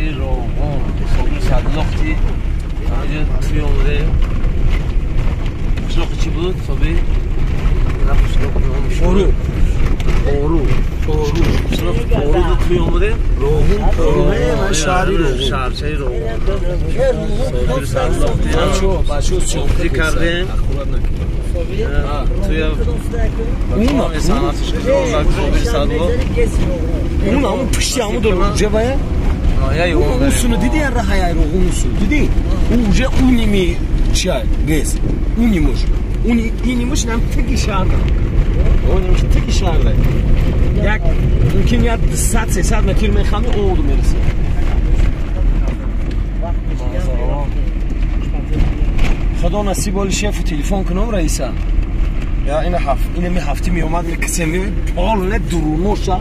شیر روغن صابون صدلاختی اینجا توی آمده قشلاق چی بود صابی؟ نه قشلاق نامش آرو قشلاق آرو بود توی آمده روغن من شهری روغن شهرچه روغن صابون صدلاختی بچه صابتی کردیم توی اون صنعتش که صابون صدلاخت اون پشتی همون داره اونجا باید اون اونسunu دیدی یا راه های رو اونسunu دیدی اونجا اونیمی چای گز اونیموش اینیموش نم تکی شهرده اونیموش تکی شهرده یک ممکن یا 100-300 متر میخوامه اونو میرسه خدا نصیب ولی شیف تلفن کنم رئیسا یا این هفته می اومد کسمی پال نه درونوشا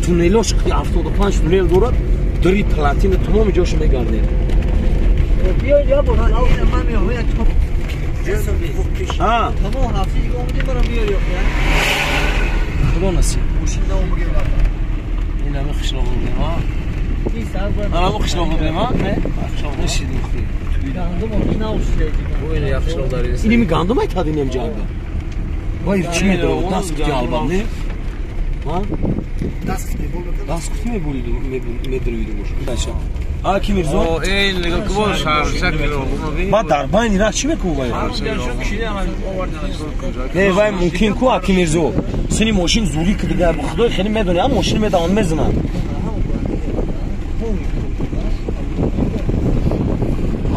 تونیلوش که 75 تونیل دارد دری پلاتین تمام جاش میگرده بیا یا برو من میام یک ها تمام هفته دیگه اومدیم برام بیاری خدا نصیب ماشین نمو بگیر این همه خشلاق بودیم ها این سر برم من همه خشلاق بودیم ها نه خشلاق نشیدیم خیلی گندم آنی نوشته bu yine yakışıklı dariyiz. اینی میگم دم ایت هدی نمیجا وای چی میدونم دست کی آلبام نه ها دست کی میبولی میدرویدی باش باشه ها کی میرزا O ey nigga kıvır şakir oldu. با در باین را چی میکو وای نه وای ممکن کو کی میرزا سنی ماشین زوری که دیگه خدا خیلی میدونی اما ماشین میدان میزنم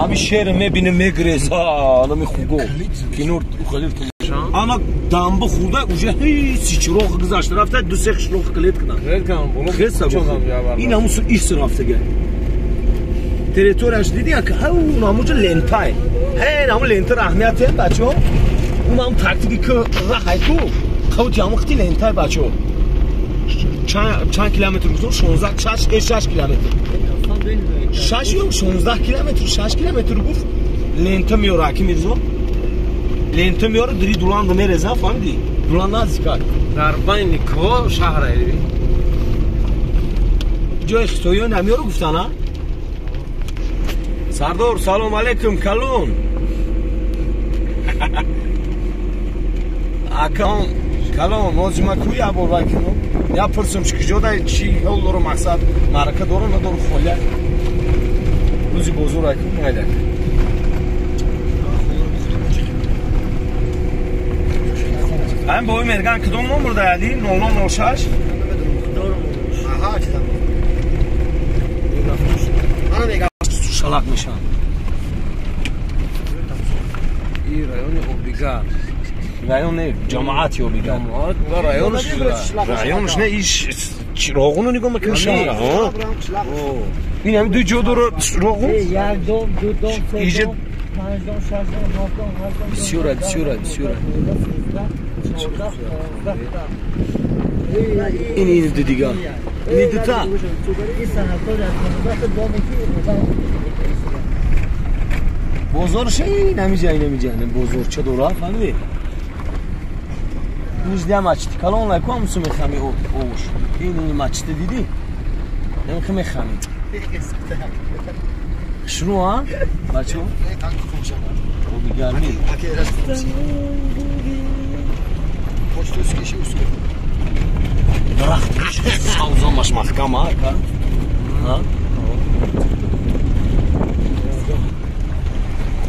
Abi şehre mebine megres ha mi xugo kinur xalit ana dambu xuda uje hiç roq gizashti rafta du se xishloq qilet qina Evet kan bunu çok in amusu ish rafta ga territoriyash dedi ya ki ha u namuja lentay he namu lenter ahmiyat he bacho u nam taktiki ki rahay ku xawt yamu xti lentay bacho چند کیلومتر گفتم 16 کیلومتر 6 yok 16 kilometre 6 kilometre guf lenta miyor hakim mirzo lenta miyor dri duran da mereza famdi duran nazikar در بین کو شهر ای جای خطویو نمیار گفتن ها سردار سلام علیکم کلون اکام کلون موزیما کوی ابو وکیلو یا پرسم چی جدا چی یول دارو مقصد معرکه دارو ندارو خاله روزی بزرگ اکم مایده این باوی مرگن کدوم نمبر دایدی؟ 0906 aha açtım ana ne شلاق میشن این رایون اوبیگار رایون نه جماعتی اوبیگار جماعت و رایونش رایونش نه ایش چراغونو نگاه میکنه شهر ها این هم دو جو دور راغون یک دو دو ایجاد 5 دو 6 دو 9 بسیار این دو دیگه این دو تا بازارش این نمیجه بازار چه دوره فهمیدی روزی هم اچتی کلان لکو هم سو میخمی اوش این مچته دیدی نمیخه میخمی شنو ها بچه ها او بیگرمی درخت سوزان باش محکم ها